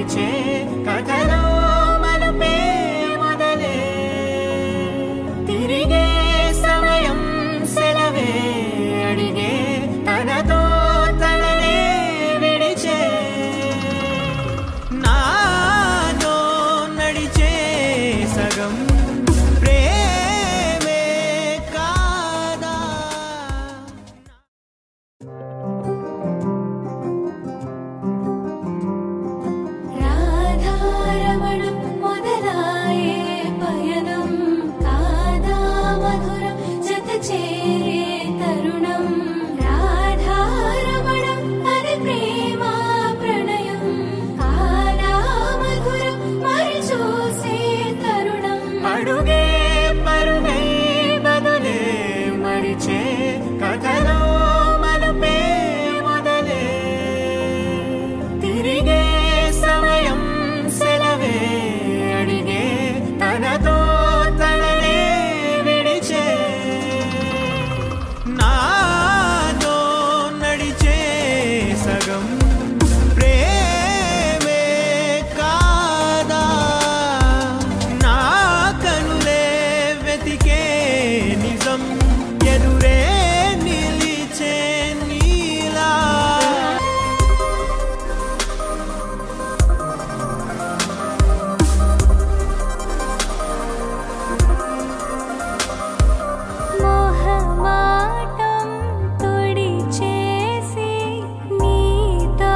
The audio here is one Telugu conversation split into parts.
మరిచే కథలో మలుపే మొదలే తిరిగే సమయం సెలవే అడిగే తనతో తననే విడిచే నాతో నడిచే సగం ప్రేమే కాదా రాధారమణం మొదలాయే పయనం కాదా మధురం జత చేరే తరుణం రాధారమణం అది ప్రేమ ప్రణయం కాదా మధురం మరి చూసే తరుణం అడుగే పరుగై బదులే మరిచే కథలో మలుపే మొదలే తిరిగే సమయం సెలవే అడిగే తనతో తననే విడిచే నాతో నడిచే సగం ప్రేమే కాదా నా కనులే వెతికే నిజం ఎదురే నిలిచే నీలా మోహమాటం తొడి చేసి నీతో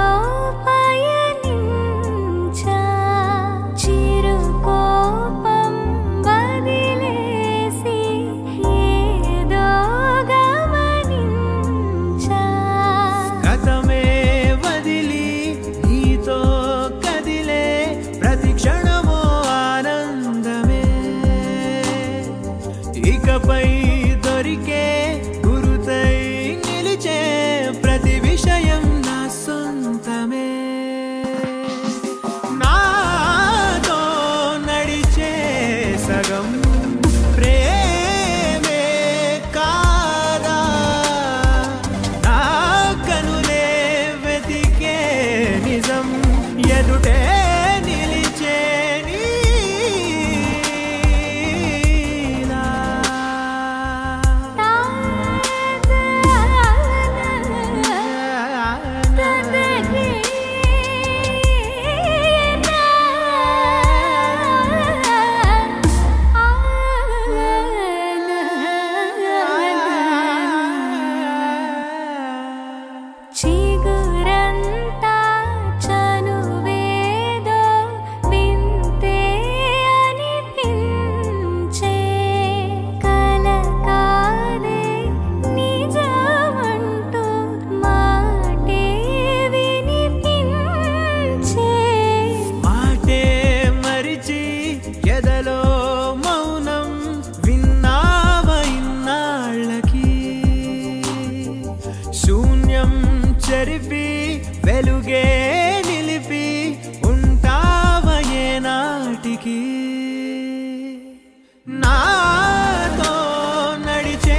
పయనించా చిరుకోపం వదిలేసి ఏదో గమనించా గతమే వదిలి నీతో కదిలే ప్రతి క్షణమో ఆనందమే ఇకపై దొరికే గురుతై నిలిచే ప్రతి విషయం నా సొంతమే నాతో నడిచే సగం ప్రేమే కాదా నా కనులే వెతికే నిజం ఎదుటే నిలిచే నీలా చిగురంతా చనువేదో వింతే అనిపించే కల కాదే నిజమంటూ మాటే వినిపించే మాటే మరిచి ఎదలో మౌనం విన్నావ ఇన్నాళ్ళకి శూన్యం చెరిపి వెలుగే నిలిపి ఉంటావ ఏనాటికి నాతో నడిచే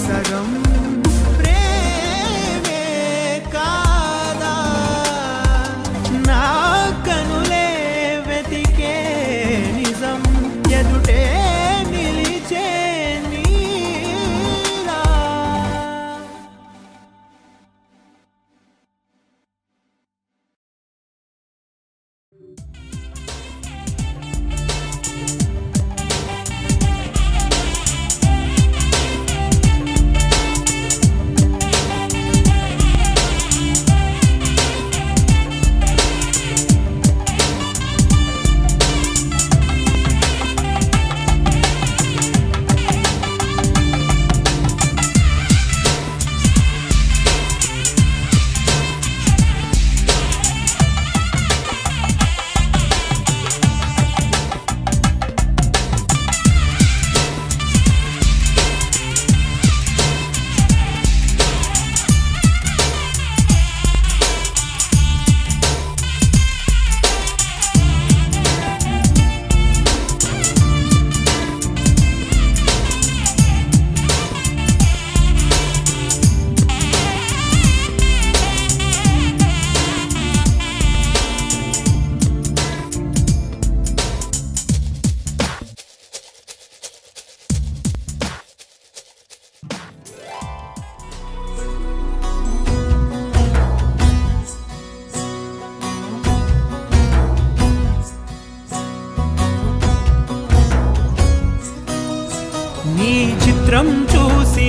సగం ప్రేమే కాదా నా కనులే వెతికే నిజం ఎదుటే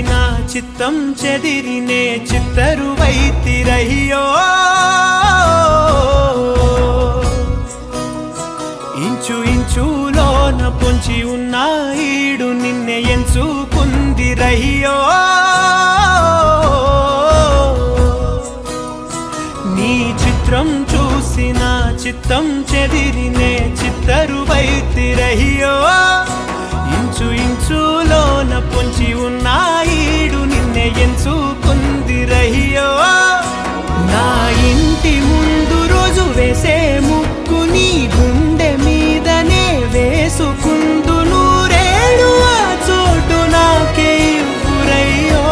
చూసిన చిత్తం చెదిరినే చిత్తరువైతిరయ్యో ఇంచు ఇంచులోన పొంచి ఉన్న ఈడు నిన్నే ఎంచుకుందిరయ్యో నీ చిత్రం చూసిన చిత్తం చెదిరినే చిత్తరువైతిరయ్యో ఇంచు ఇంచులోన పొంచి ఉన్న ఈడు నిన్నే ఎంచుకుందిరయ్యో నా ఇంటి ముందు రోజు వేసే ముక్కు నీ గుండె మీదనే వేసుకుందు నూరేడు ఆ చోటు నాకే ఇవ్వురయ్యో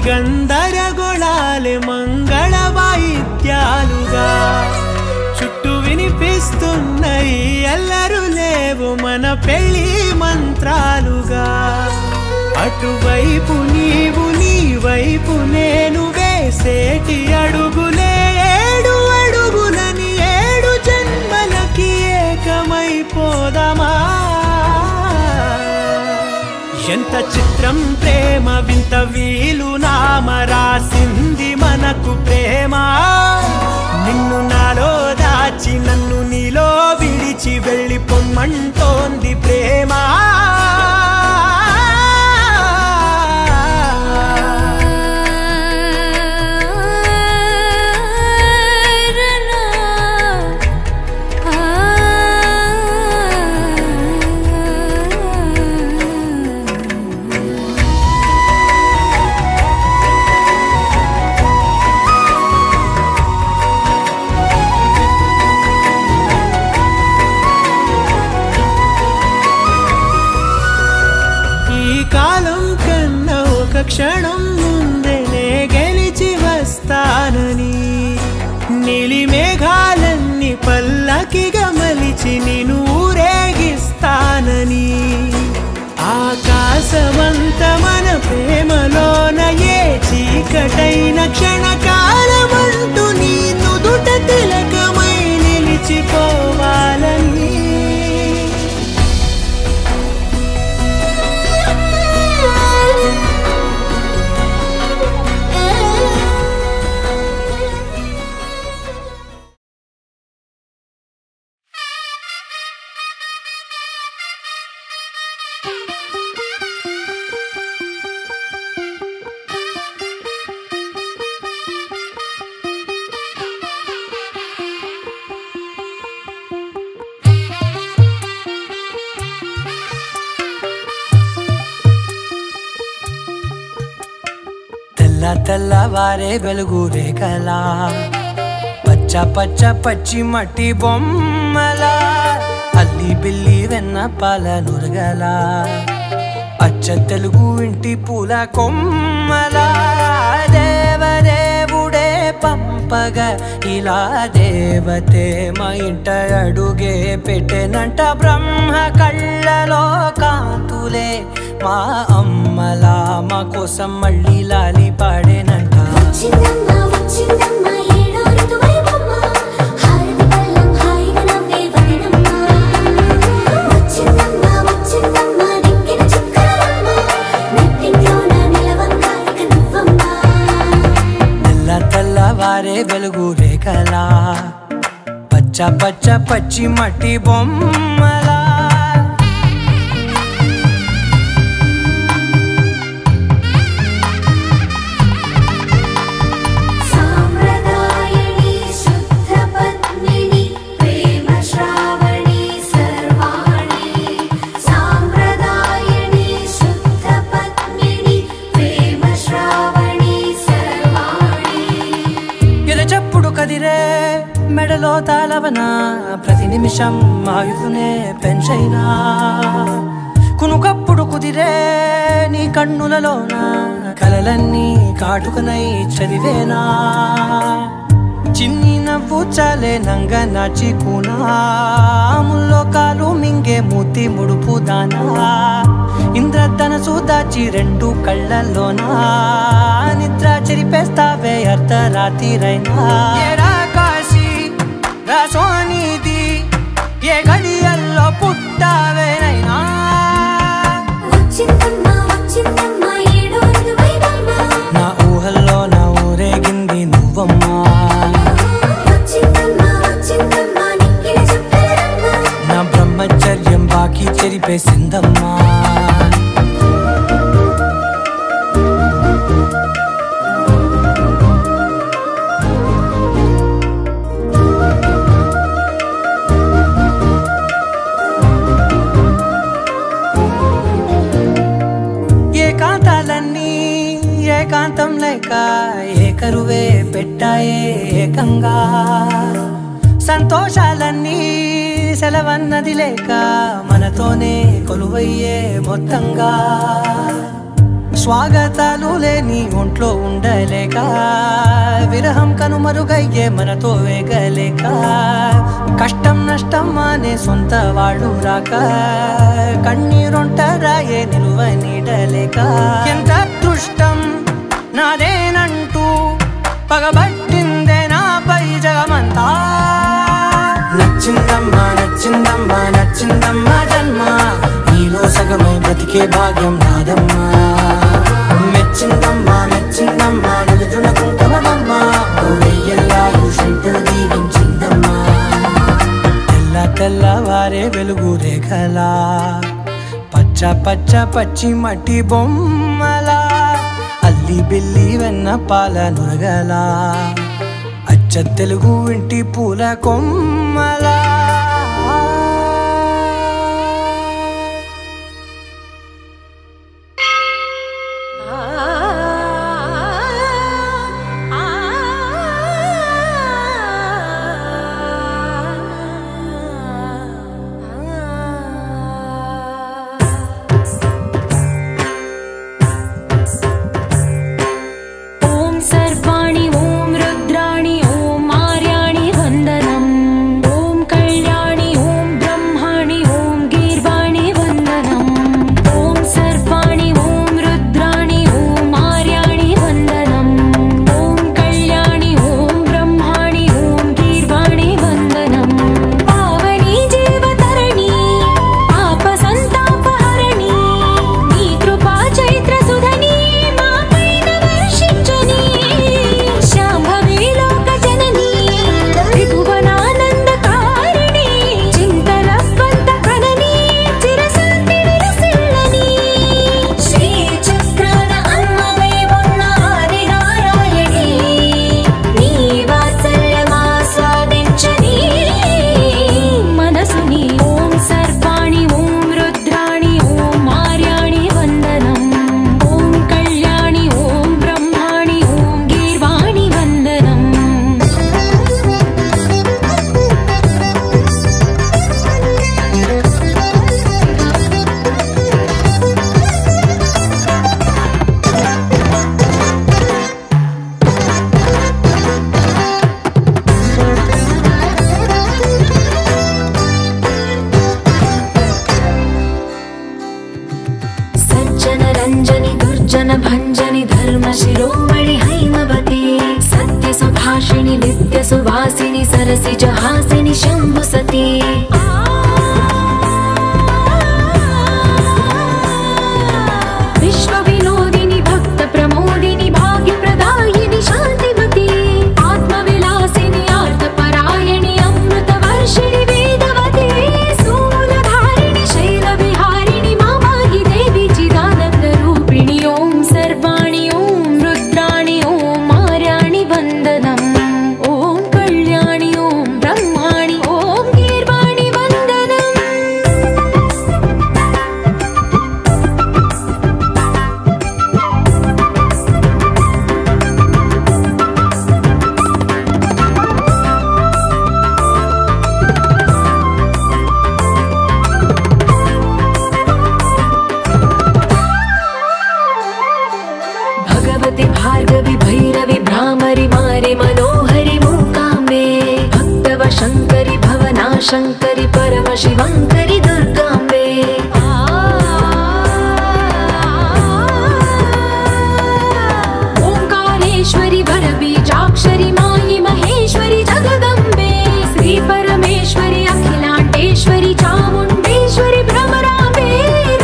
గందరగోళాలే మంగళ వాయిద్యాలుగా చుట్టూ వినిపిస్తున్నాయి ఎల్లరూ లేవు మన పెళ్లి మంత్రాలుగా అటువైపు నీవు నీ వైపు నేను వేసేటి అడుగులే ఏడు అడుగులని ఏడు జన్మలకి ఏకమైపోదామా ఎంత చిత్రం ప్రేమ వింత వీలు నామ రాసింది మనకు ప్రేమ నిన్ను నాలో దాచి నన్ను నీలో విడిచి వెళ్ళిపోమ్మంటోంది ప్రేమ క్షణం ముందేనే గెలిచి వస్తానని నీలి మేఘాలన్నీ పల్లకిగా మలిచి నిన్ను ఊరేగిస్తానని ఆకాశమంత మన ప్రేమలోన ఏ చీకటైన క్షణకాలమంటూ నీ నుదుట తిలకమై నిలిచిపోవాలని తెల్లవారే వెలుగు రేఖలా పచ్చ పచ్చ పచ్చి మట్టి బొమ్మలా అల్లి బిల్లి వెన్న పాల నురగలా అచ్చ తెలుగు ఇంటి పూల కొమ్మలా దేవదేవుడే పంపగా ఇలా దేవతే మా ఇంట అడుగే పెట్టెనంట బ్రహ్మ కళ్ళలో కాంతులే మా అమ్మలా మా కోసం మళ్ళీ లాలి పాడేనంట తెల్లవారే వెలుగు రేఖలా పచ్చ పచ్చ పచ్చి మట్టి బొమ్మలా మెడలో తాళవన ప్రతి నిమిషం ఆయుధునే పెంచైనా కునుకప్పుడు కుదిరే నీ కన్నులలోన కలలన్నీ కాటుకనై చదివేనా చిన్ని నవ్వు చాలే నంగ నాచి కూనాముల్లో కాలు మింగే మూతి ముడుపు దానా ఇంద్రధనసు దాచి రెండు కళ్ళల్లోనా నిద్ర చెరిపేస్తావే అర్ధరాత్రిరైనా ఏడా కాశీ రాసోనిది ఏ గడియల్లో పుట్టావేనైనా నా ఊహల్లో నా ఊరేగింది నువ్వమ్మా నా బ్రహ్మచర్యం బాకీ చెరిపేసిందమ్మా ఏకాంతం లేక ఏకరువే పెట్టాయే ఏకంగా సంతోషాలన్నీ సెలవన్నది లేక మనతోనే కొలువయ్యే మొత్తంగా స్వాగతాలు లేని ఒంట్లో ఉండలేక విరహం కనుమరుగయ్యే మనతో వేగలేక కష్టం నష్టం అనే సొంత వాళ్ళు రాక కన్నీరొంటరాయే నిలువ నీడలేక ఎంత అదృష్టం నాదేనంటూ పగబట్టిందే నాపై జగమంతా నచ్చిందమ్మా నచ్చిందమ్మా నచ్చిందమ్మా జన్మ నీలో సగమై బ్రతికే భాగ్యం నాదమ్మా మెచ్చిందమ్మా మెచ్చిందమ్మా నిలుచున కుంకుమమ్మా వెయ్యల్లాలు శిల్పులు దీవించిందమ్మా తెల్ల తెల్లవారే వెలుగు రేఖలా పచ్చ పచ్చ పచ్చి మట్టి బొమ్మలా అల్లి బిల్లి వెన్న పాల నురగలా అచ్చ తెలుగు ఇంటి పూల కొమ్మలా भंजनी धर्म शिरोमणि हैमवती सत्य सुभाषिणि नित्य सुवासिनि सरसिज हासिनि शंभु सती विश्व विनोदिनि भक्त प्रमोदिनि भाग्य प्रदायिनि शांतिमती आत्मविलासिनि आर्तपरायणि अमृत वर्षिणि वेदवती सूलधारिणि शैल विहारिणि मामाहि देवी चिदानंद रूपिणि ओम सर्वाणि ओम रुद्राणि ओम आर्याणि वंदनम् ओम कल्याणि ओम ब्रह्माणि ओम गीर्वाणि శంకరి పరమశివంకరి దుర్గాంబే ఓంకారేశ్వరి వరబీజాక్షరి మాయి మహేశ్వరి జగదంబే శ్రీ పరమేశ్వరి అఖిలాండేశ్వరి చాముండేశ్వరి భ్రమరాంబే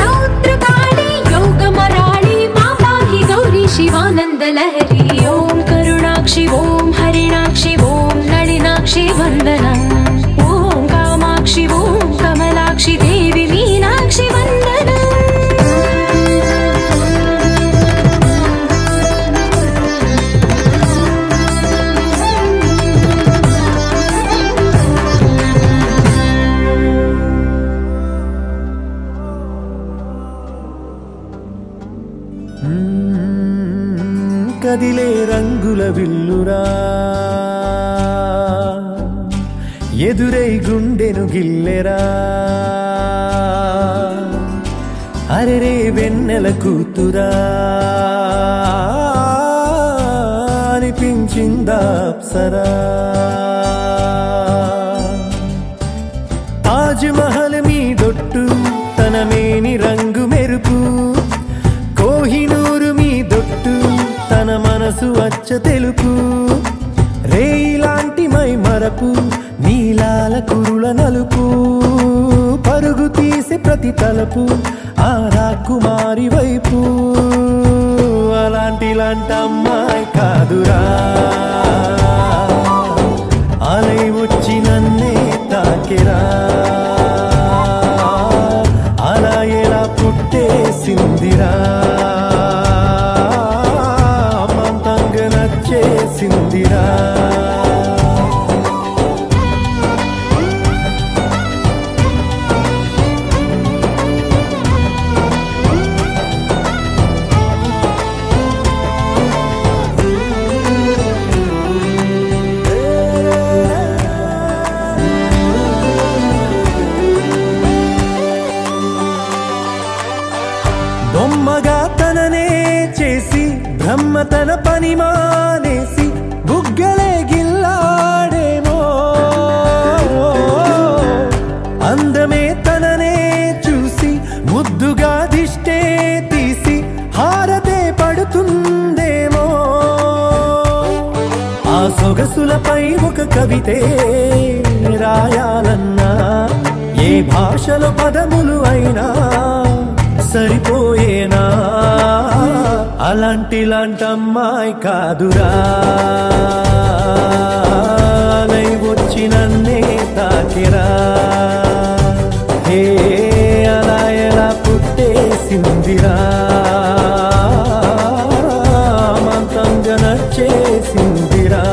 రౌద్రకాళి యోగమరాళి మా పాహి గౌరీ శివానంద లహరి ఓం కరుణాక్షి ఓం హరిణాక్షి ఓం నళినాక్షి వందనం ఓం కామాక్షి ఓం కమలాక్షి దేవి మీనాక్షి వందనం కదిలే రంగుల విల్లురా ఎదురై గుండెను గిల్లెరా అరెరే వెన్నెల కూతురా అనిపించిందా అప్సరా తాజ్ మహల్ మీదొట్టు తన మేని రంగు మెరుపు కోహినూరు మీదొట్టు తన మనసు అచ్చ తెలుపు రేయిలాంటి మై మరపు నీలాల కురుల నలుపు పరుగు తీసి ప్రతి తలపు ఆ రాకుమారి వైపు అలాంటిలాంటి అమ్మాయి కాదురా అలై వచ్చి నన్నే తాకిరా అలా ఎలా పుట్టేసిందిరా అమ్మంతంగా నచ్చేసిందిరా బొమ్మగా తననే చేసి బ్రహ్మ తన పని మానేసి బుగ్గలే గిల్లాడేమో అందమే తననే చూసి ముద్దుగా దిష్టే తీసి హారతే పడుతుందేమో ఆ సొగసులపై ఒక కవితే రాయాలన్నా ఏ భాషలో పదములు అయినా సరిపోయేనా అలాంటిలాంటి అమ్మాయి కాదురా నై వచ్చి నన్నే తాకిరా హే అలా ఎలా పుట్టేసిందిరా మంతంగా నచ్చేసిందిరా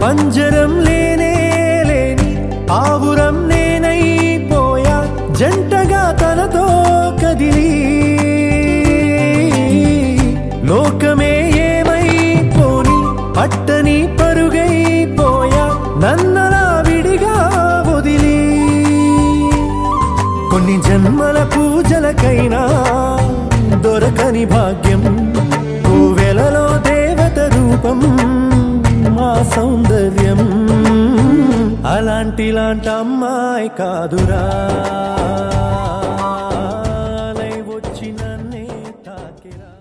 పంజరం లేనే లేని ఆవురం నేనైపోయా జంటగా తనతో కదిలి లోకమే ఏమైపోని పట్టని పరుగైపోయా నన్నలా విడిగా వదిలి కొన్ని జన్మల పూజలకైనా దొరకని భాగ్యం కోవెలలో దేవత రూపం మా సౌందర్యం అలాంటిలాంటి అమ్మాయి కాదురా అలై వచ్చి నన్నే తాకిరా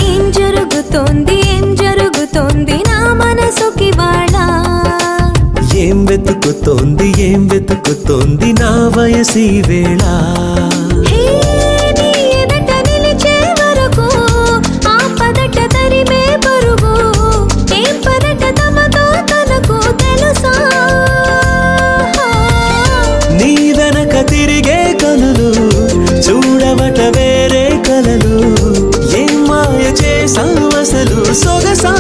ఏం జరుగుతోంది నా మనసుకి వాళ్ళ వెతుకుతోంది ఏం వెతుకుతోంది నా వయసి వేళ నీ వెనక తిరిగే కనులు చూడవట వేరే కలలు ఏం మాయ చేసావు అసలు సొగసా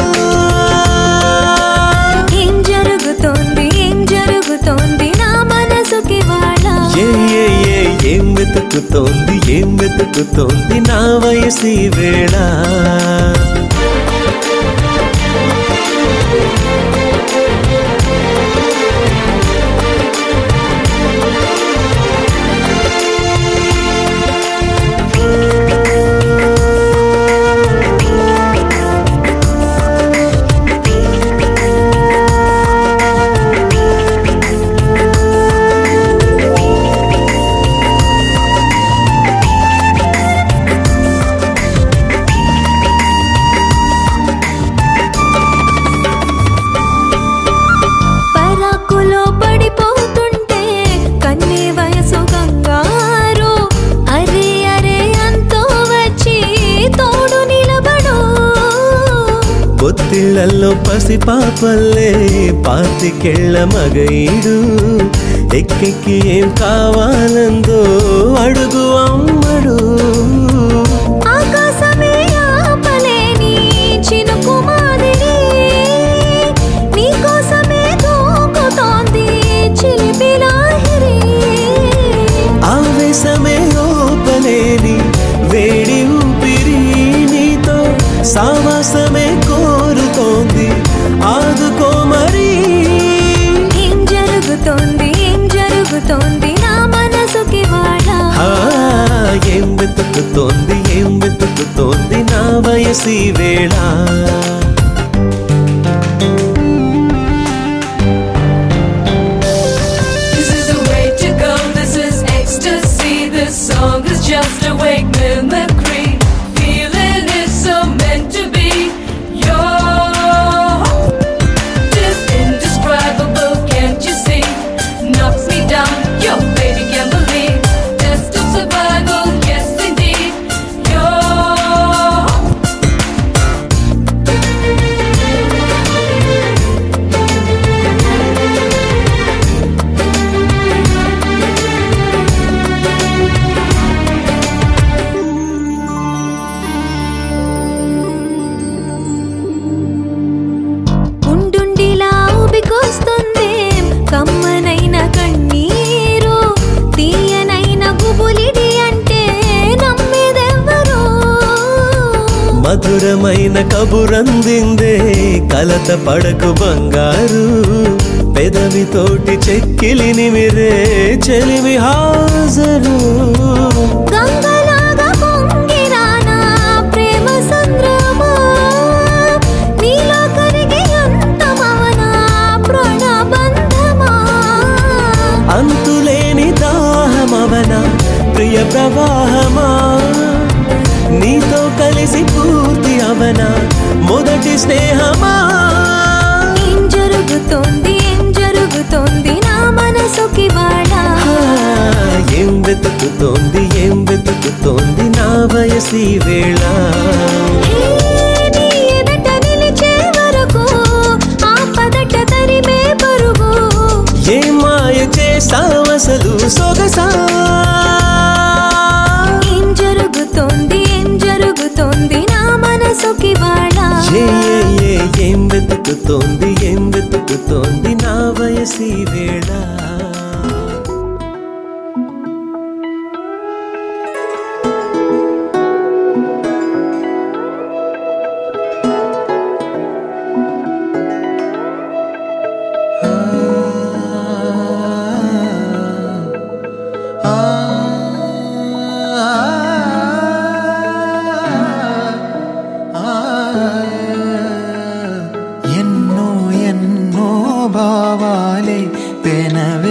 ఏం వెతుకుతోంది నా వయసి వేళ పొత్తిళ్లలో పసిపాపల్లే పాతికెళ్ళ మగైడు ఎక్కెక్కి ఏం కావాలందో అడుగు అమ్మడు ఆకాశమే ఆపలేని చినుకు మాదిరి నీకోసమే దూకుతోంది చిలిపి లాహిరి ఆవేశమే ఓపలేని వేడి ఊపిరి నీతో సావాసమే కోరుతోంది ఆదుకో మరి ఏం జరుగుతోంది నా మనసుకి వాడ ఏం వెతుకుతోంది నా వయసి వేళ This is the way to go, this is ecstasy. This song is just a wake mimicry. Feeling is so meant to be. You're just indescribable, can't you see? Knocks me down, your baby can't believe. Test of survival, yes indeed. ఉండుండిలా ఉబికొస్తుంది కమ్మనైన కన్నీరు తీయనైన గుబులిడి అంటే నమ్మేదెవ్వరు మధురమైన కబురందిందే కలత పడకు బంగారు పెదవితోటి చెక్కిలిని మిరే చెలిమి హాజరు గంగలాగా పొంగిరానా ప్రేమ సంద్రమా నీలో కరిగి అంతమవనా ప్రణబంధమా అంతులేని దాహమవన ప్రియ ప్రవాహమా నీతో కలిసి పూర్తి అవన మొదటి స్నేహమా ఏం జరుగుతోంది నా మనసుకి వాడ ఏం వెతుకుతోంది నా వయసి వేళ నీ ఎదట నిలిచే వరకు ఆపదట తరిమే పరుగు ఏ మాయ చేసావసలు సొగసా ఏం జరుగుతోంది నా మనసుకి వాడ ఏం వెతుకుతోంది నా వయసి వేళ ఎన్నో భావాలే పెనవేసుకుని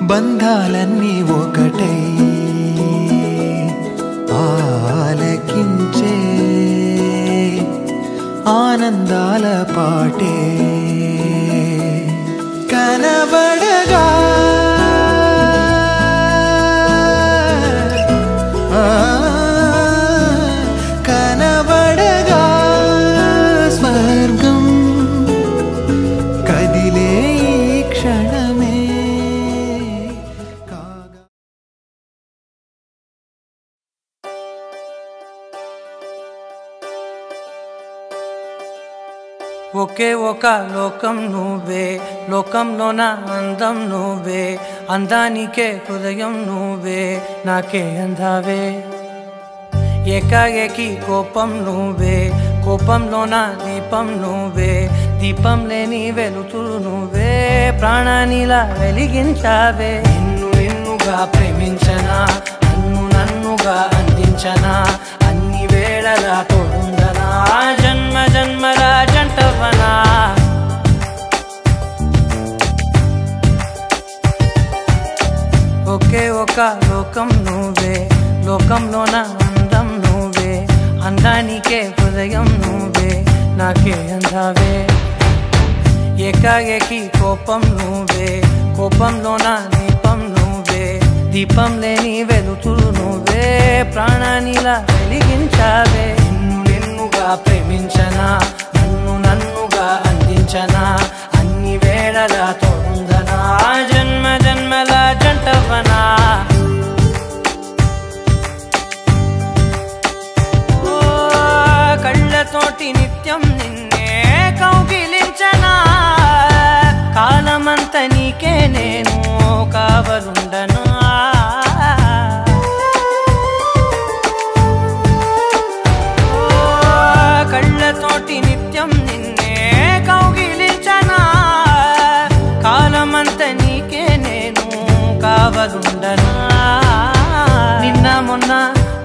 బంధాలన్నీ ఒకటై ఆలకించే ఆనందాల పాటే కనబడగా కనబడగా స్వర్గం కదిలే ఈ క్షణమే కాగా. ఒకే ఒక లోకం నువ్వే, లోకంలోన అందం నువ్వే, అందానికే హృదయం నువ్వే, నాకే అందావే. ఏకాఏకి కోపం నువ్వే, కోపంలోన దీపం నువ్వే, దీపం లేని వెలుతురు నువ్వే, ప్రాణానిలా వెలిగించావే. నిన్నుగా ప్రేమించనా, నన్నుగా అందించనా, అన్ని వేళలా తోడుందనా, జన్మ జన్మల జంటవనా. ఒకే ఒక లోకం నువ్వే, లోకంలోన అందం నువ్వే, అందానికే హృదయం నువ్వే, నాకే అందావే. ఏకాఏకి కోపం నువ్వే, కోపంలోన దీపం నువ్వే, దీపం లేని వెలుతురు నువ్వే, ప్రాణానిలా వెలిగించావే. నిన్నుగా ప్రేమించనా, నన్నుగా అందించనా, అన్ని వేళలా తోడుందనా, జన్మ జన్మల జంటవనా. కళ్ళతోటి నిత్యం నిన్నే కౌగిలించనా, కాలమంత నీకే నేను కావలుండనా. కళ్ళతోటి నిత్యం నిన్నే కౌగిలించనా, కాలమంత నీకే నేను కావలుండనా. నిన్న మొన్న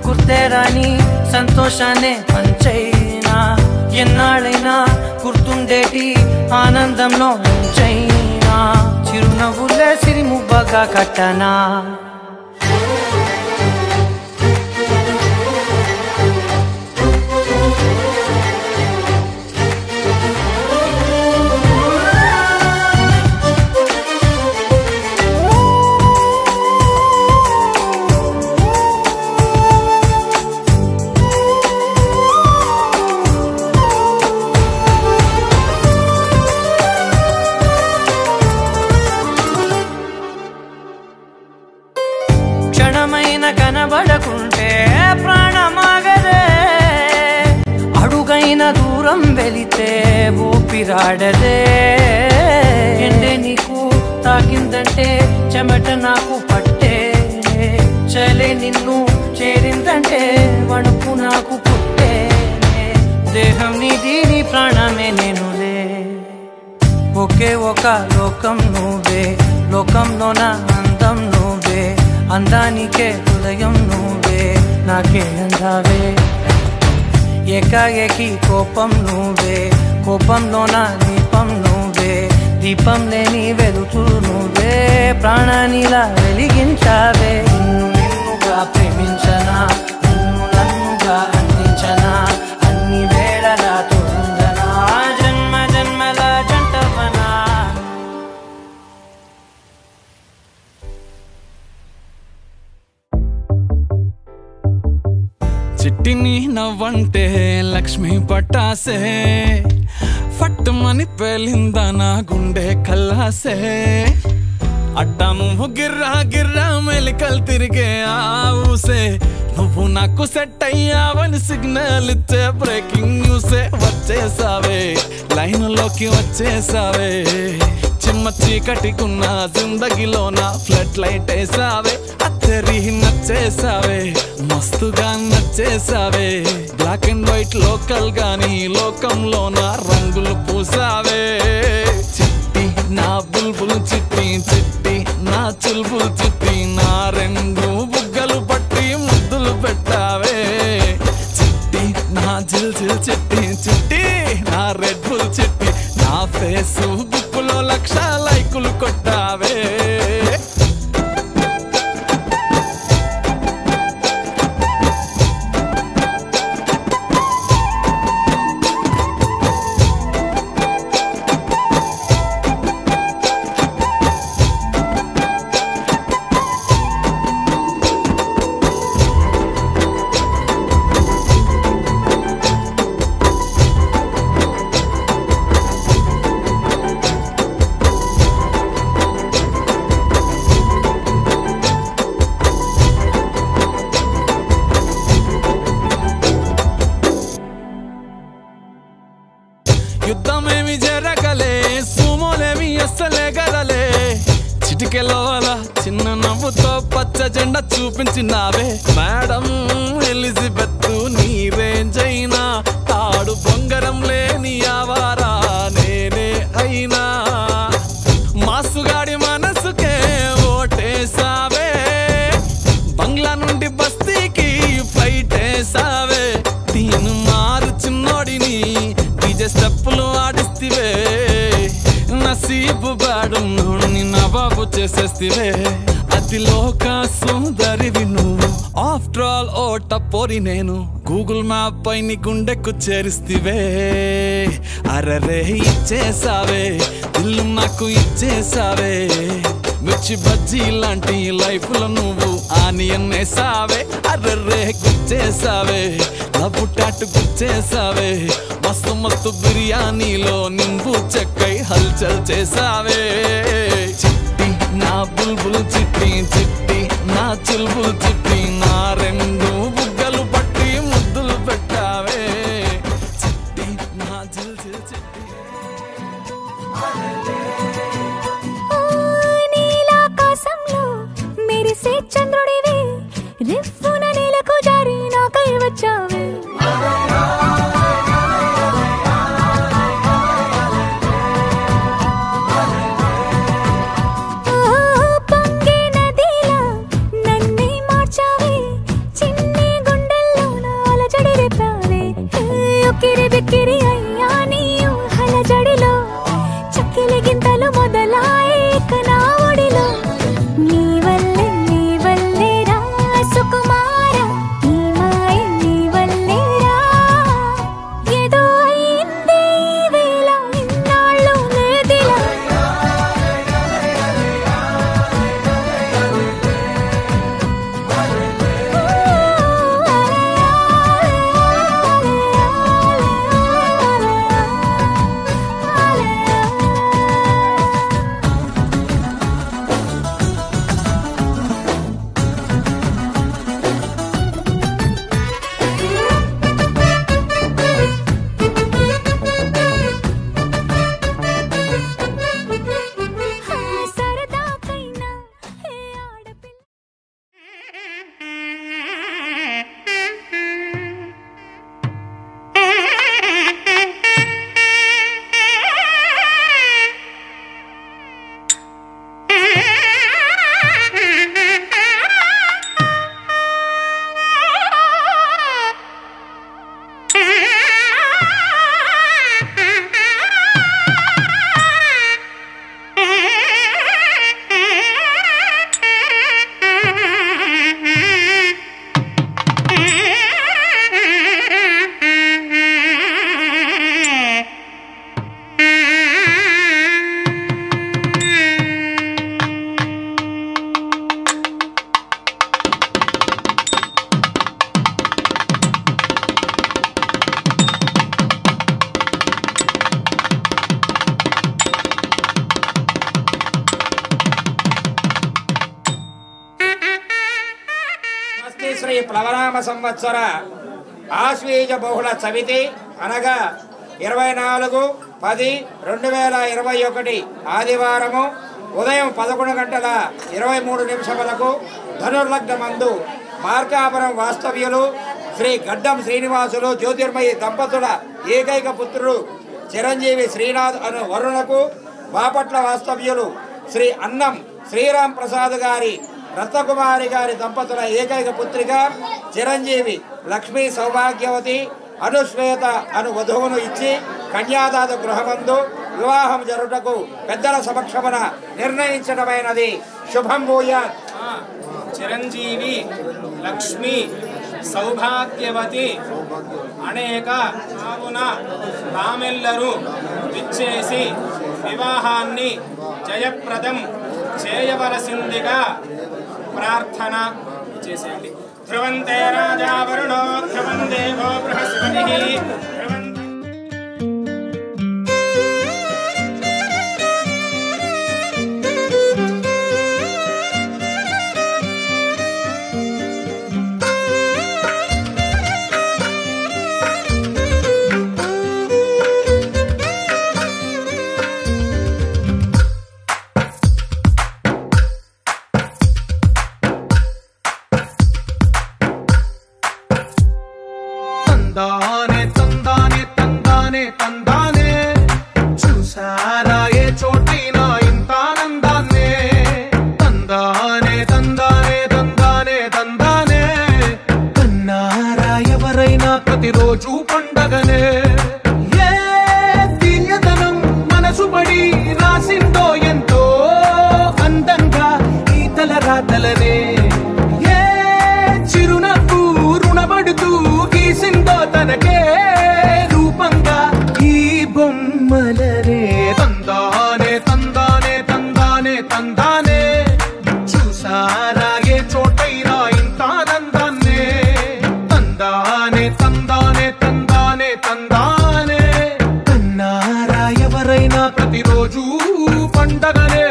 గుర్తేరాని సంతోషాన్నే పంచైనా, ఎన్నాళ్ళైనా గుర్తుండేటి ఆనందంలో ఉంచైనా, చిరునవ్వులే సిరిముబ్బగా కట్టనా. కనబడకుంటే ప్రాణమాగదే, అడుగైన దూరం వెళితే ఊపిరాడదే. ఎండే నీకు తాకిందంటే చెమట నాకు పట్టే, చలే నిన్ను చేరిందంటే వణుకు నాకు పుట్టే, దేహం నీది నీ ప్రాణమే నేనులే. ఒకే ఒక లోకం నువ్వే, లోకంలోన అందం నువ్వే, అందానికే హృదయం నువ్వే, నాకే అందావే. ఏకాఏకి కోపం నువ్వే, కోపంలోన దీపం నువ్వే, దీపం లేని వెలుతురు నువ్వే, ప్రాణానిలా వెలిగించావే. నిన్నుగా ప్రేమించనా, నన్నుగా అందించనా, అన్ని వేళలా తోడుందనా, జన్మ జన్మల జంటవనా. చిట్టిని నవ్వంటే లక్ష్మీ పట్టాసే, ఫట్టుమని పేలిందా నా గుండె కల్లాసే. అట్టా నువ్వు గిర్రా గిర్రా మెలికలు తిరిగే ఆ ఊసే, నువ్వు నాకు సెట్ అయ్యావని సిగ్నల్ ఇచ్చే బ్రేకింగ్ న్యూసే. వచ్చేసావే లైన్లోకి వచ్చేసావే, చిమ్మ చీకటికున్న జిందగీలో నా ఫ్లడ్ లైట్ వేసావే. అత్తరి నచ్చేసావే, మస్తుగా నచ్చేసావే, బ్లాక్ అండ్ వైట్ లోకల్ గాని లోకంలో నా రంగులు పూసావే. చిట్టి నా బుల్బుల్ చిట్టి, చిట్టి నా చుల్బుల్ చిట్టి, నా రెండు బుగ్గలు పట్టి ముద్దులు పెట్టావే. చిట్టి నా జిల్ జిల్ చిట్టి, చిట్టి నా రెడ్ బుల్ చిట్టి, నా ఫేస్బుక్ లో 1,00,000 లైకులు కొట్టావే. చేరలే చిటికెలోల చిన్న నవ్వుతో పచ్చ జెండా చూపించినావే మేడం ఎలిజబెత్ నీ రేంజ్ అయినా తాడు బొంగరం లేని ఆవారా నేనే అయినా మాసుగాడి మనసుకే ఓటేసావే బంగ్లా నుండి బస్తీకి ఫ్లైట్ వేసావే తీను మారు చిన్నోడిని డీజే స్టెప్పులు ఆడిస్తివే నసీబు బాడున్నోడిని నవాబు చేసేస్తివే అతిలోక సుందరివి నువ్వు ఆఫ్టర్ ఆల్ ఓ టపోరి నేను గూగుల్ మ్యాప్ పై నీ గుండెకు చేరిస్తివే అరరే ఇచ్చేసావే ఇల్లు నాకు ఇచ్చేసావే మిర్చి బజ్జీ లాంటి లైఫ్ లో నువ్వు ఆనియన్ వేసావే అర్రే గుచ్చేసావే లవ్వు టాటు గుచ్చేసావే మస్తు మస్తు బిర్యానీలో నింబు చెక్కై హల్చల్ చేసావే చిట్టి నా బుల్బుల్ చిట్టి చిట్టి నా చుల్బుల్ చిట్టి నా రెండు బుగ్గలు పట్టి ముద్దులు పెట్టావే చిట్టి నా జిల్ జిల్ చిట్టి నీలాకాశంలో మెరిసే చంద్రుడివి రివ్వున నేలకు జారి నాకై వచ్చావే పొంగే నదిలా నన్నే మార్చావే చిన్ని గుండెల్లో నాల జడి రేపావే ఉక్కిరి బిక్కిరి అయ్యా నీ ఊహల జడిలో చక్కిలి గింతలు మొదలాయే నా ఒడిలో నీ వల్లే రా సుకుమార నీ మాయ నీ వల్లే రా ఏదో అయిందే ఈ వేళ ఇన్నాళ్ళు లేదిలా సరదాకైనా హే ఆడపిల్ల శ్రీ ప్లవనామ సంవత్సర ఆశ్వీజ బహుళ చవితి అనగా 24/10/2021 ఆదివారము ఉదయం 11:23 ధనుర్లగ్నమందు మార్కాపురం వాస్తవ్యులు శ్రీ గడ్డం శ్రీనివాసులు జ్యోతిర్మయి దంపతుల ఏకైక పుత్రుడు చిరంజీవి శ్రీనాథ్ అను వరుణకు బాపట్ల వాస్తవ్యులు శ్రీ అన్నం శ్రీరామ్ ప్రసాద్ గారి రత్నకుమారి గారి దంపతుల ఏకైక పుత్రిక చిరంజీవి లక్ష్మీ సౌభాగ్యవతి అనుశ్వేత అను వధువును ఇచ్చి కన్యాదాత గృహమందు వివాహం జరుటకు పెద్దల సమక్షమున నిర్ణయించడమైనది. శుభం భూయాత్. చిరంజీవి లక్ష్మి సౌభాగ్యవతి అనేక కావున తామెల్లరూ విచ్చేసి వివాహాన్ని జయప్రదం చేయవలసిందిగా ప్రార్థన చేసేయండి. ధ్రువంతే రాజా వరుణో ధ్రువం దేవో బృహస్పతి. రాతలనే ఏ చిరునవ్వు రుణపడుతూ గీసిందో తనకే రూపంగా ఈ బొమ్మలనే తందానే తందానే తందానే తందానే చూసారా ఏ చోటైనా ఇంత ఆనందాన్నే తందానే తందానే తందానే తందానే తన్నారా ఎవరైనా ప్రతిరోజు పండగనే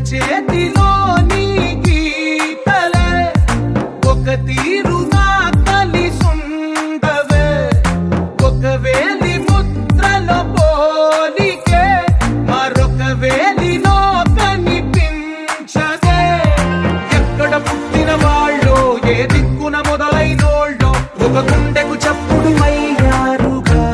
చేతిలో నీ గీతలే ఒక తీరుగా కలిసుండవే ఒక వేలి ముద్రలో పోలికే మరొక వేలిలో కనిపించదే ఎక్కడ పుట్టిన వాళ్ళో ఏ దిక్కున మొదలైనోళ్ళో ఒక గుండెకు చప్పుడు అయ్యారుగా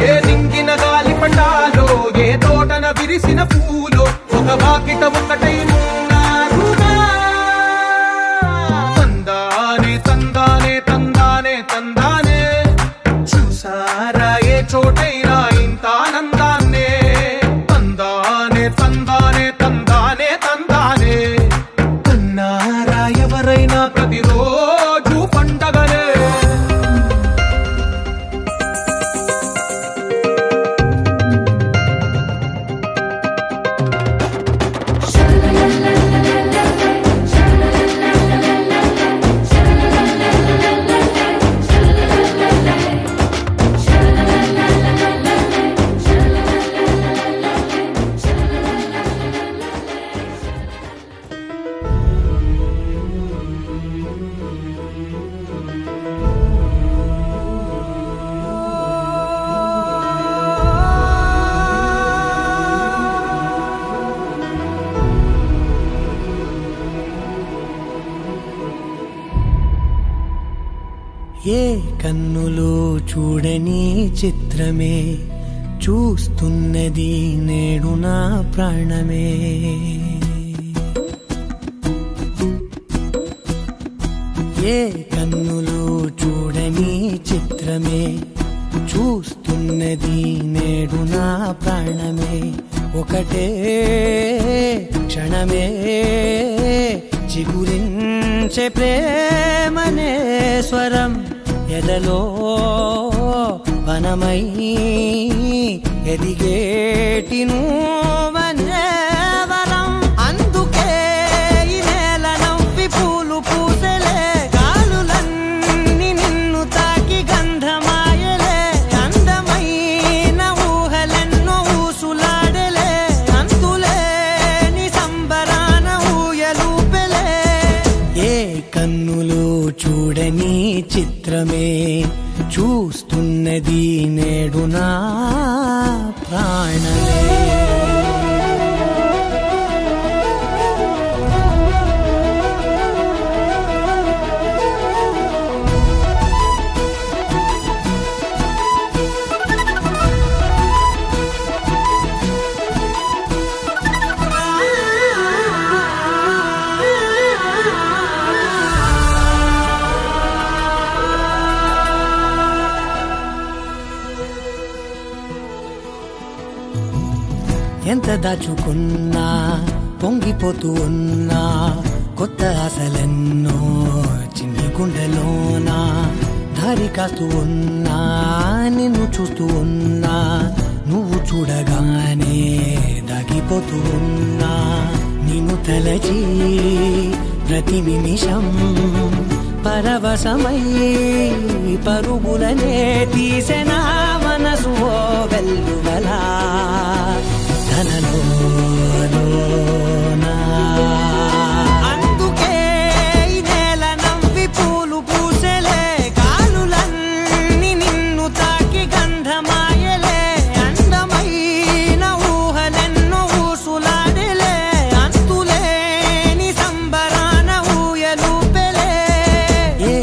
ఏ దింగిన గాలి పటాలో ఏ తోటన విరిసిన పూలో ఒక వాకిట ఒకటై ఉన్నారుగా తందానే తందానే తందానే తందానే చూసారా ఏ చోటైనా ఇంత ఆనందాన్నే తందానే తందానే తందానే తందానే తన్నారా ఎవరైనా ప్రతిరోజు పండగనే ఏ కన్నులో చూడని చిత్రమే చూస్తున్నది నేడు నా ప్రాణమే ఏ కన్నులో చూడని చిత్రమే చూస్తున్నది నేడు నా ప్రాణమే ఒకటే క్షణమే చిగురించే ప్రేమనే స్వరం ఎదలో వనమై ఎదిగేటి నువ్వనే వరం అందుకే ఈ నేల నవ్వి పూలు పూసలే గాలులన్నీ నిన్ను తాకి గంధమాయలే అందమైన ఊహలెన్నో ఊసులాడలే అంతులేని సంబరాన ఊయలూపెలే ఏ కన్నులో చూడని చిత్రమే చూస్తున్నది నేడు నా ప్రాణమే ఎంత దాచుకున్నా పొంగిపోతూ ఉన్నా కొత్త ఆశలెన్నో చిన్ని గుండెలోనా దారి కాస్తూ ఉన్నా నిన్ను చూస్తూ ఉన్నా నువ్వు చూడగానే దాగిపోతూ ఉన్నా నిన్ను తలచి ప్రతి నిమిషం పరవశమై పరుగులనే తీసెనా మనసు ఓ వెల్లువలా అందుకే ఈ నేల నవ్వి పూలు పూసలే గాలులన్నీ నిన్ను తాకి గంధమాయలే అందమైన ఊహలెన్నో ఊసులాడలే అంతులేని సంబరాన ఊయలూపెలే ఏ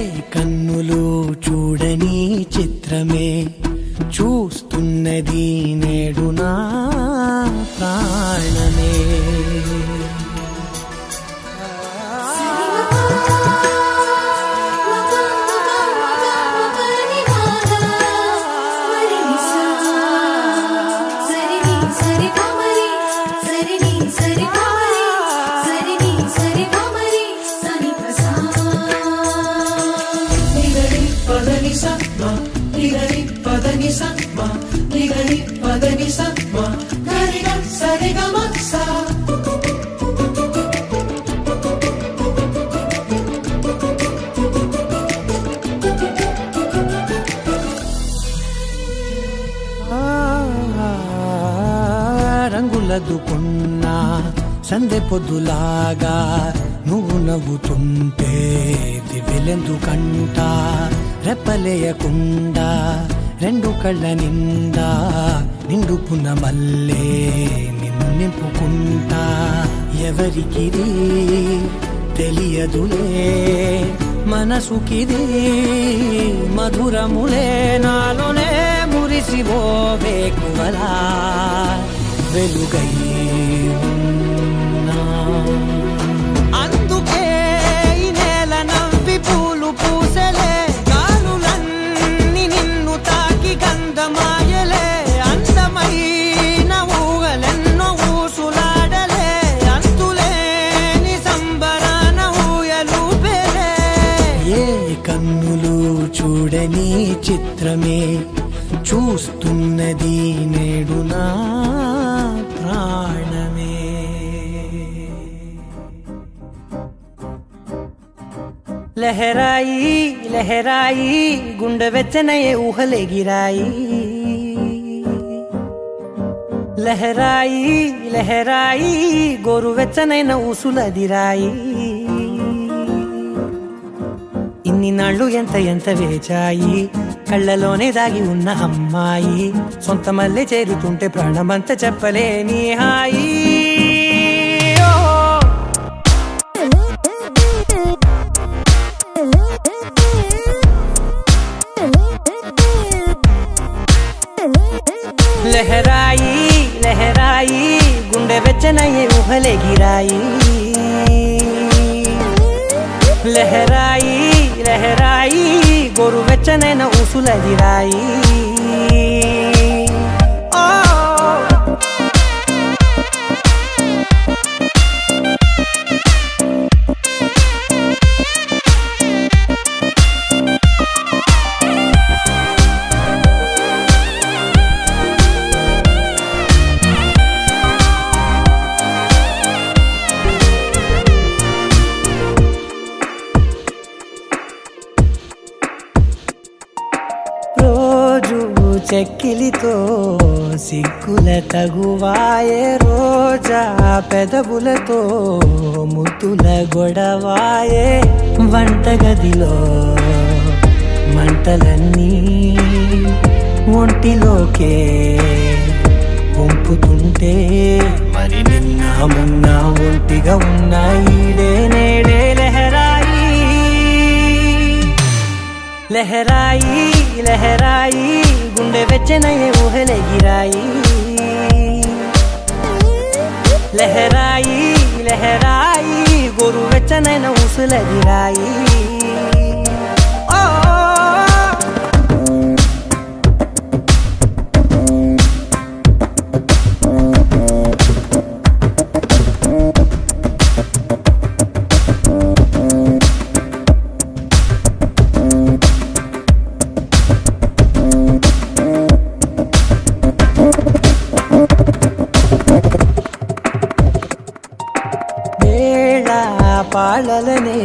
సరదుకున్నా సందె పొద్దులాగా నువ్వు నవ్వుతుంటే దివ్వెలెందుకంట రెప్పలేయకుండా రెండు కళ్ళ నిండా నిండుకున్న మల్లే నిన్ను నింపుకుంటా ఎవరికిది తెలియదులే మనసుకిది మధురములే నాలోనే మురిసివో వేకువలా వెలుగై ఉన్నా అందుకే ఈ నేల నవ్వి పూలు పూసలే గాలులన్నీ నిన్ను తాకి గంధమాయలే అందమైన ఊగలెన్నో ఊసులాడలే అంతులేని సంబరాన ఊయలూపెలే ఏ కన్నులు చూడని చిత్రమే చూస్తున్నది నేడు నా ప్రాణమే లహరాయి లహరాయి గుండె వెచ్చనయే ఊహలే గిరాయి లహరాయి లహరాయి గోరు వెచ్చనైన ఊసులదిరాయి ఇన్ని నాళ్ళు ఎంత ఎంత వేచాయి కళ్ళలోనే దాగి ఉన్న అమ్మాయి సొంత మల్లె చేరుతుంటే ప్రాణమంతా చెప్పలేని హాయి లహరాయి లహరాయి గుండె వెచ్చనయ్యే ఊహలే గిరాయి లహరాయి లహరాయి గోరు వెచ్చనైన ఊసులదిరాయి చెక్కిలితో సిగ్గుల తగువాయే రోజా పెదవులతో ముద్దుల గొడవాయే వంటగదిలో మంటలన్నీ ఒంటిలోకే వంపుతుంటే మరి నిన్న మొన్న ఒంటిగా ఉన్న ఈడే నేడే లహరాయి లహరాయి లహరాయి గుండె వెచ్చనయ్యే ఊహలే గిరాయి లహరాయి లహరాయి గోరు వెచ్చనైన ఊసులదిరాయి పాలలనే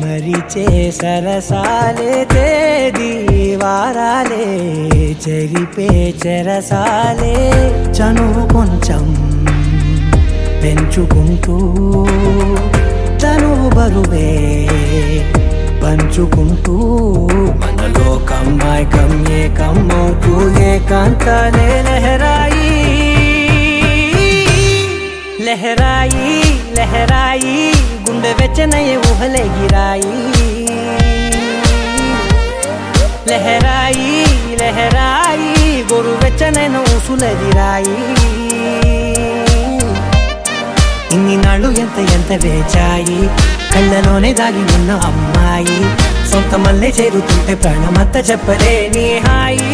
మరిచే సరసాలే తేదీ వారాలే చెరిపే చెరసాలే చనువు కొంచెం పెంచుకుంటూ చనువు బరువే పంచుకుంటూ మనలో కమ్మాయికం ఏకమవుతూ ఏకాంతాలే లహరాయి లహరాయి లహరాయి గుండె వెచ్చనయ్యే ఊహలే గిరాయి లహరాయి లహరాయి గోరు వెచ్చనైన ఊసులదిరాయి ఇన్ని నాళ్ళు ఎంత ఎంత వేచాయి కళ్ళలోనే దాగి ఉన్న అమ్మాయి సొంత మల్లె చేరుతుంటే ప్రాణమంతా చెప్పలేని హాయి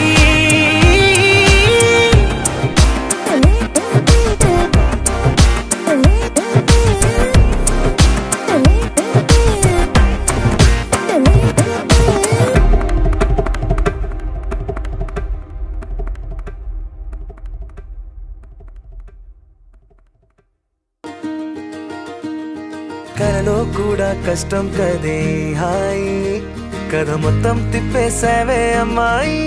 కలలో కూడా కష్టం కదే హాయి కథ మొత్తం తిప్పేసావే అమ్మాయి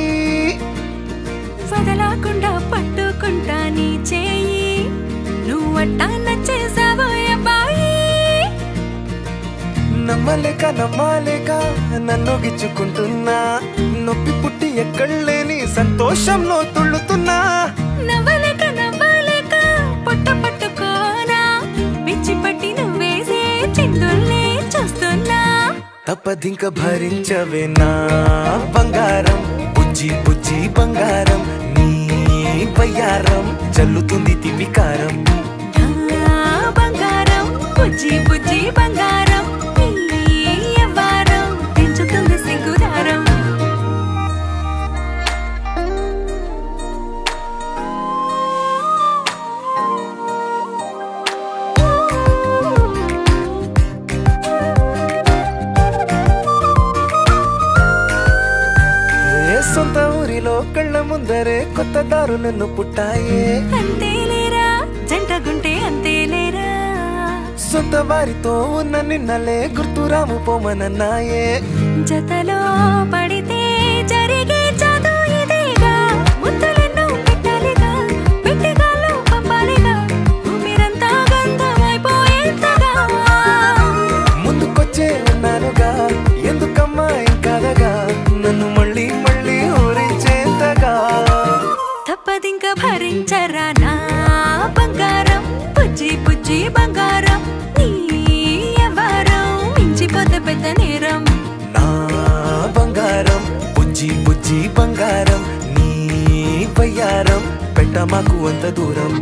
వదలకుండా పట్టుకుంటా నీ చేయి నమ్మలేక నమ్మాలేక నన్ను గిచ్చుకుంటున్నా నొప్పి పుట్టి ఎక్కడలేని సంతోషంలో తుళ్ళుతున్నా నవ్వలేక నవ్వలేక పొట్ట పట్టుకోనా పిచ్చి పట్టి నువ్వేసే చిందుల్ని చూస్తున్నా తప్పదింక భరించవే నా బంగారం బుజ్జి బుజ్జి బంగారం నీ వయ్యారం చల్లుతుంది తిమికారం బంగారం బుజ్జి బుజ్జి బంగారం నీ యవ్వారం పెంచుతుంది సిగ్గుదారం సొంత ఊరిలో కళ్ళ ముందరే కొత్త దారులను పుట్టాయే అంతేలేరా జంటగుంటే అంతేలేరా సొంత వారితో ఉన్న నిన్నలే గుర్తురాము పోమనన్నాయే జతలో పడితే జరిగే చదు ఇదేగా ముద్దలెన్నో పెట్టాలిగా పెట్టిగాల్లో పంపాలిగా మీరంతా గంతమైపోయేంతగా ముందుకొచ్చే ఉన్నానుగా ఎందుకమ్మా ఇంకాదగా నన్ను మళ్ళీ మళ్ళీ ఊరించేంతగా తప్పదింక భరించరా నా బంగారం బుజ్జి బుజ్జి బంగారం నీ యవ్వారం మించిపోతే పెద్ద నేరం నా బంగారం బుజ్జి బుజ్జి బంగారం నీ వయ్యారం పెట్ట మాకు అంత దూరం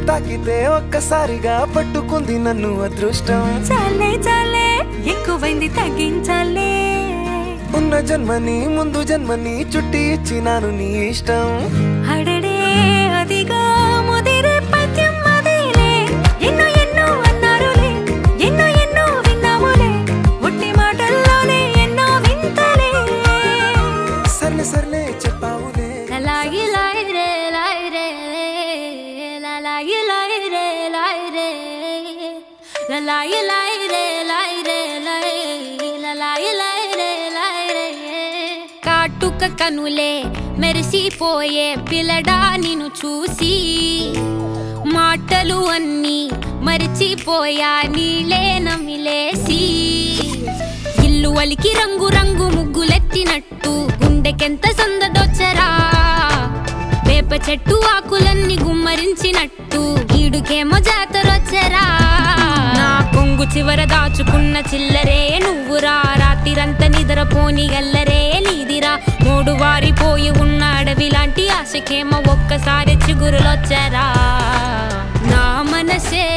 తాకితే ఒక్కసారిగా పట్టుకుంది నన్ను అదృష్టం చాలే చాలే ఎక్కువైంది తగ్గించాలే ఉన్న జన్మని ముందు జన్మని చుట్టి ఇచ్చినాను నీ ఇష్టం అడడే అదిగా ముదిరే పద్యం అదేలే ఎన్నో ఎన్నో అన్నారులే ఎన్నో ఎన్నో విన్నాములే ఒట్టి మాటల్లోనే ఎన్నో వింతలే సర్లే సర్లే చెప్పావులే లాయి లాయి రే లాయి రే లాయి లాయి రే లాయి రే లాయి లాయి రే లాయి రే లాయి లాయి రే లాయి రే కాటుక కనులే మెరిసిపోయే పిల్లడా నిన్ను చూసి మాటలు అన్నీ మరిచిపోయా నీలే నమిలేసి ఇల్లు వలికి రంగు రంగు ముగ్గులెత్తినట్టు గుండెకెంత సందడొచ్చరా వేప చెట్టు ఆకులన్నీ గుమ్మరించినట్టు ఈడుకేమో జాతరొచ్చరా నా కొంగు చివర దాచుకున్న చిల్లరే నువ్వురా రాత్రిరంతా నిద్రపోని గల్లరే నీదిరా మూడు వారిపోయి ఉన్న అడవి లాంటి ఆశకేమో ఒక్కసారి చిగురులొచ్చరా నా మనసే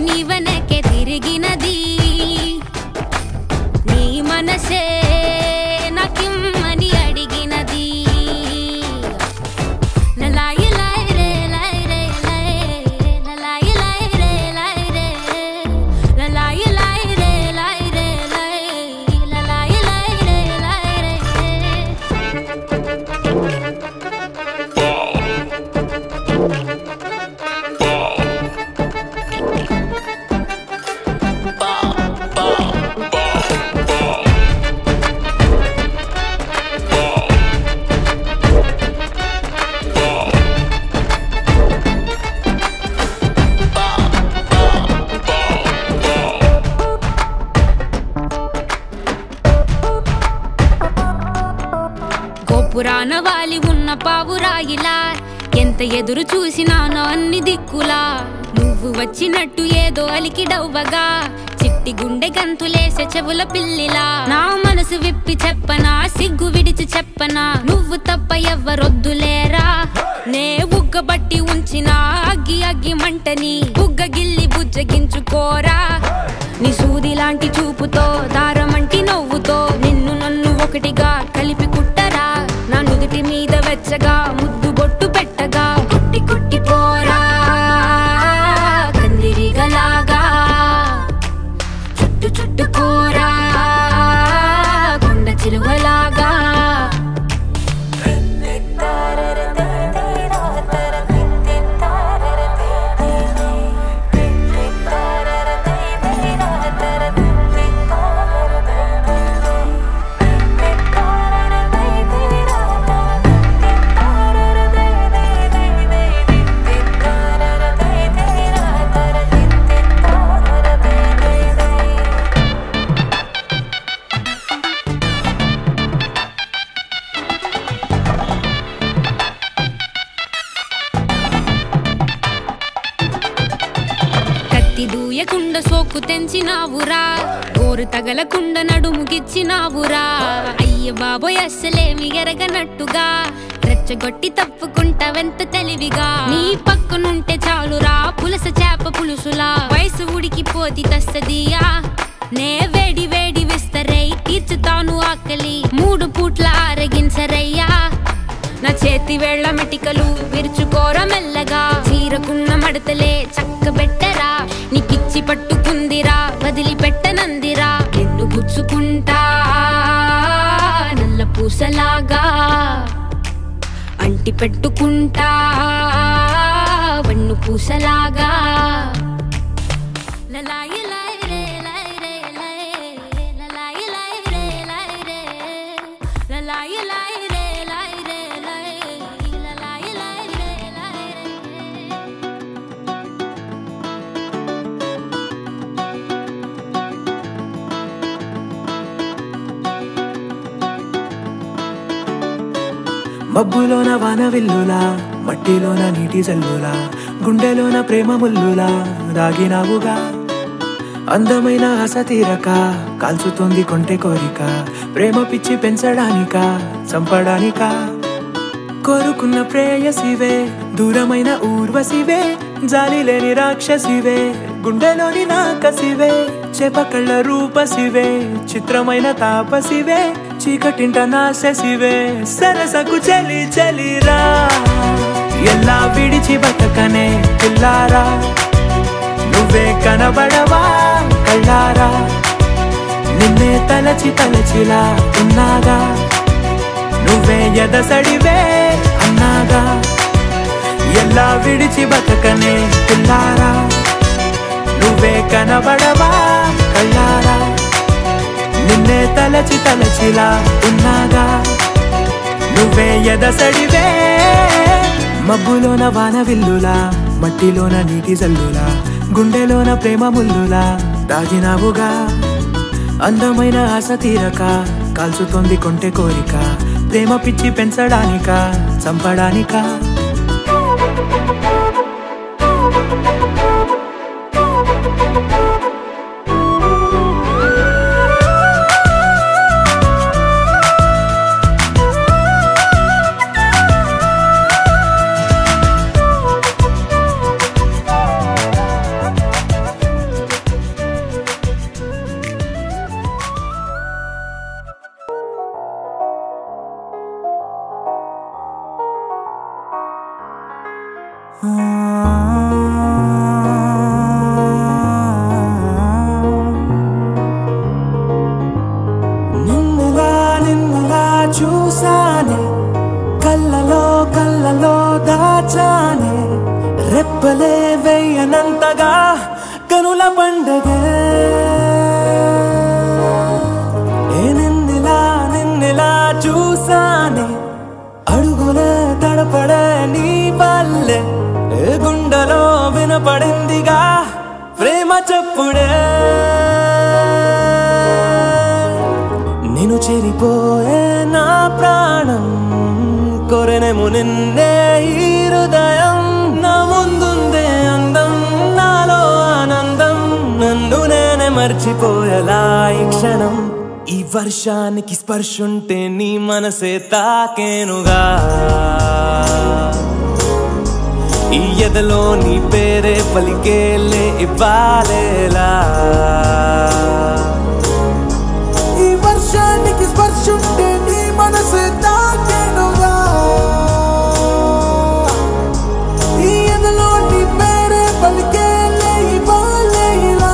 నీ వెనకే తిరిగినది నీ మనసే నాకిమ్మని అడిగినది లలాయి లాయి రే లాయి రే లలాయి లాయి రే లాయి రే లలాయి లాయి రే లాయి రే లలాయి లాయి రే లాయి రే పురాణ వాలి ఉన్న పావురాయిలా ఎంత ఎదురు చూసినానో అన్ని దిక్కులా నువ్వు వచ్చినట్టు ఏదో అలికి డవ్వగా చిట్టి గుండె గంతులేసే చెవుల పిల్లిలా నా మనసు విప్పి చెప్పనా సిగ్గు విడిచి చెప్పనా నువ్వు తప్ప ఎవ్వరొద్దులేరా నే బుగ్గబట్టి ఉంచిన అగ్గి అగ్గి మంటని బుగ్గ గిల్లి బుజ్జగించుకోరా నీ సూది లాంటి చూపుతో దారమంటి నవ్వుతో నిన్ను నన్ను ఒకటిగా కలిపి కుట్టరా నా నుదుటి మీద వెచ్చగా ముద్దు బొట్టు పెట్టగా కుట్టి కుట్టి పోరా కందిరిగలాగా తెంచినావురా గోరు తగలకుండా నడుముకిచ్చినావురా అయ్య బాబోయ్ అస్సలేమి ఎరగనట్టుగా రెచ్చగొట్టి తప్పుకుంటావెంత తెలివిగా నీ పక్కనుంటే చాలురా పులస చేప పులుసులా వయసు ఉడికిపోతి తస్తదియా నే వేడి వేడి విస్తరై తీర్చుతాను ఆకలి 3 పూట్ల ఆరగించరయ్యా నా చేతి వేళ్ల మెటికలు విరుచుకోర మెల్లగా చీరకున్న మడతలే చక్కబెట్టరా నీ పిచ్చి పట్టుకుందిరా వదిలిపెట్టనందిరా ఎన్ను గుచ్చుకుంటా నల్ల పూసలాగా అంటి పెట్టుకుంటా వన్ను పూసలాగా లలాయి లై రే లై రే లై లలాయి లై రే లై రే లలాయి లై రే లై రే లై లలాయి లై రే లై రే మబ్బులోన వాన విల్లులా మట్టిలోన నీటి జల్లులా గుండెలోన ప్రేమ ముల్లులా దాగినావుగా అందమైన ఆశ తీరక కాల్చుతోంది కొంటె కోరిక ప్రేమ పిచ్చి పెంచడానిక చంపడానిక కోరుకున్న ప్రేయసివే దూరమైన ఊర్వశివే జాలి లేని రాక్షసివే గుండెలోని నాకసివే చేపకళ్ళ రూపసివే చిత్రమైన తాపసివే చీకటింట నాశసివే సరసకు చలి చలిరా ఎలా విడిచి బతకనే పిల్లారా నువ్వే కనబడవా కళ్ళారా నిన్నే తలచి తలచిలా ఉన్నాగా నువ్వే ఎదసడివే అన్నాగా ఎలా విడిచి బతకనే పిల్లారా నువ్వే కనబడవా కళ్ళారా నిన్నే తలచి తలచిలా ఉన్నాగా నువ్వే ఎదసడివే మబ్బులోన వాన విల్లులా మట్టిలోన నీటి జల్లులా గుండెలోన ప్రేమ ముల్లులా దాగినావుగా అందమైన ఆశ తీరక కాల్చుతోంది కొంటె కోరిక ప్రేమ పిచ్చి పెంచడానిక చంపడానిక నిన్నుగా చూసానే కళ్ళలో కళ్ళలో దాచానే రెప్పలే వెయ్యనంతగా కనుల పండగే నిన్నిలా చూసానే అడుగులే తడపడే నీ వల్లే గుండెలో వినపడిందిగా ప్రేమ చెప్పుడే నిన్ను చెరిపోయే నా ప్రాణం కొరెనేమో నిన్నే ఈ హృదయం నా ముందుందే అందం నాలో ఆనందం నన్ను నేనే మర్చిపోయేలా ఈ క్షణం ఈ వర్షానికి స్పర్శుంటే నీ మనసే తాకేనుగా ఈ ఎదలో నీ పేరే పలికేలే ఇవ్వాలేలా ఈ వర్షానికి స్పర్శుంటే నీ మనసు తాకేనుగా ఈ ఎదలో నీ పేరే పలికేలే ఇవ్వాలేలా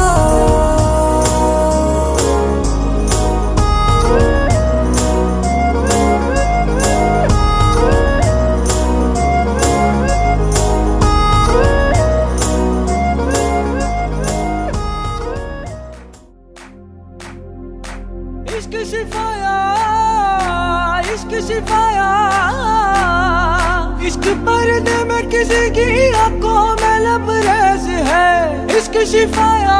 शिफाया इश्क पर्दे में किसी की आंखों में लबरेज है इश्क शिफाया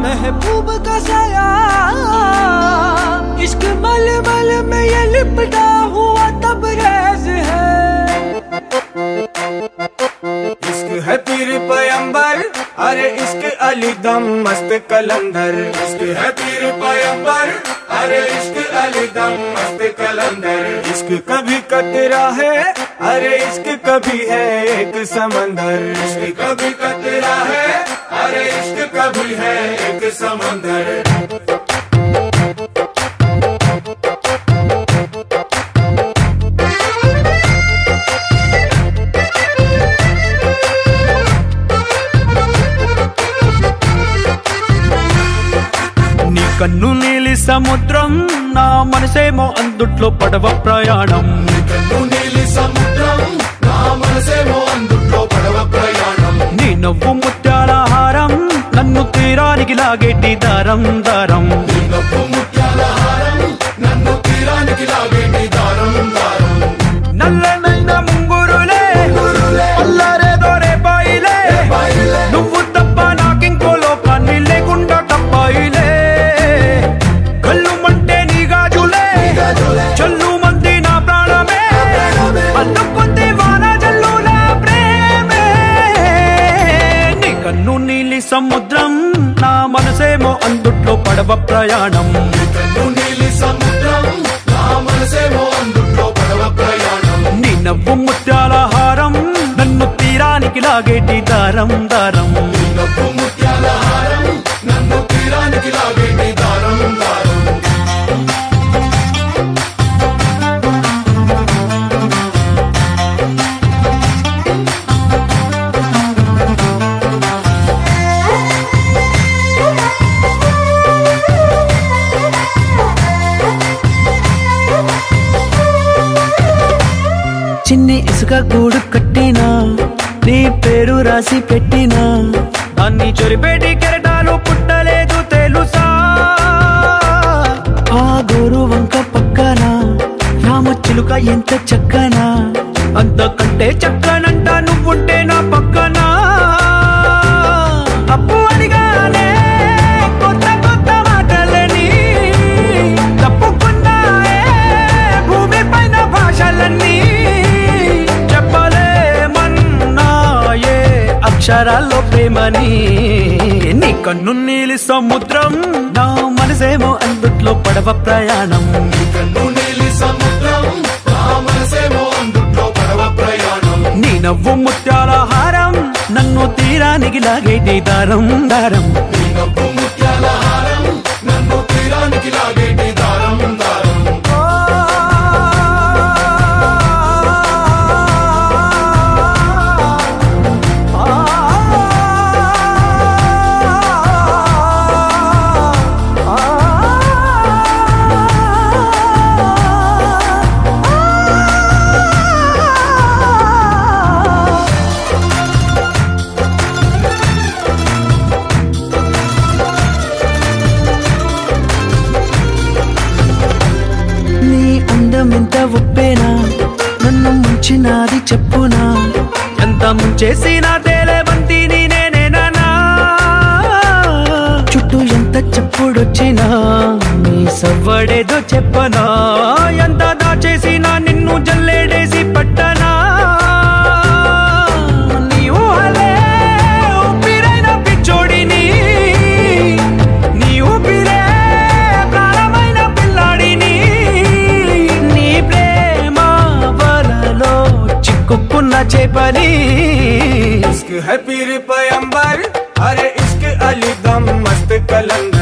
महबूब का साया इश्क मल मल में ये लिपटा हुआ तबरेज है इश्क है पीर पैगंबर अरे इश्क अली दम मस्त कलंदर इश्क है पीर पैगंबर अरे इश्क अली दम मस्त कलंदर इश्क कभी कतरा है अरे इश्क कभी है एक समंदर इश्क कभी कतरा है अरे इश्क कभी है एक समंदर కన్ను నీలి సముద్రం నా మనసేమో అందుట్లో పడవ ప్రయాణం కన్ను నీలి సముద్రం నా మనసేమో అందుట్లో పడవ ప్రయాణం నీ నవ్వు ముత్యాల హారం నన్ను తీరానికి లాగేటి దారం దారం నీ నవ్వు ముత్యాల హారం నన్ను తీరానికి లాగేటి దారం దారం నల్లనైన ముంగురులే అల్లరేదో రేపాయిలే నువ్వు తప్ప నాకింకో లోకాన్ని లేకుండా తప్పాయిలే చల్లు మంది నా ప్రాణమే అల్లుకుంది వాన జల్లుల ప్రేమే నీ కన్ను నీలి సముద్రం నా మనసేమో అందుట్లో పడవ ప్రయాణం కన్ను నీలి సముద్రం నా మనసేమో అందుట్లో పడవ ప్రయాణం నీ నవ్వు ముత్యాల హారం నన్ను తీరానికి లాగేటి దారం దారం నీ నవ్వు ముత్యాల హారం నన్ను తీరానికి లాగేటి దారం దారం చిన్ని ఇసుక గూడు కట్టినా నీ పేరు రాసి పెట్టినా దాన్ని చొరిపేటి కెరటాలు పుట్టలేదు తెలుసా ఆ గోరు వంక పక్కన రామచిలుక ఎంత చక్కనా అంతకంటే చక్కనంట నువ్వుంటే నా పక్కన అప్పు అడిగానే కొత్త కొత్త మాటలని తప్పుకున్నాయే భూమి పైన భాషలన్నీ చెప్పలేమన్నాయే అక్షరాల్లో ప్రేమని నీ కన్ను నీలి సముద్రం నా మనసేమో అందుట్లో పడవ ప్రయాణం కన్ను నీలి సముద్రం నా మనసేమో అందుట్లో పడవ ప్రయాణం నీ నవ్వు ముత్యాల హారం నన్ను తీరానికి లాగేటి దారం దారం నీ నవ్వు ముత్యాల హారం నన్ను తీరానికి లాగేటి దారం దారం ఎంత ఒప్పేనా నన్ను ముంచినాది చెప్పునా ఎంత ముంచేసినా తేలేవంతిని నేనేనా చుట్టూ ఎంత చెప్పుడొచ్చినా నీ సవ్వడేదో చెప్పనా ఎంత దాచేసినా నిన్ను జల్లేడేసి పట్టనా నీ ఊహలే ఊపిరైన పిచ్చోడిని నీ ఊపిరే ప్రాణమైన పిల్లాడిని నీ ప్రేమ వలలో చిక్కుకున్న చేపని इश्क है पीर पैगंबर अरे इश्क अली दम मस्त कलंदर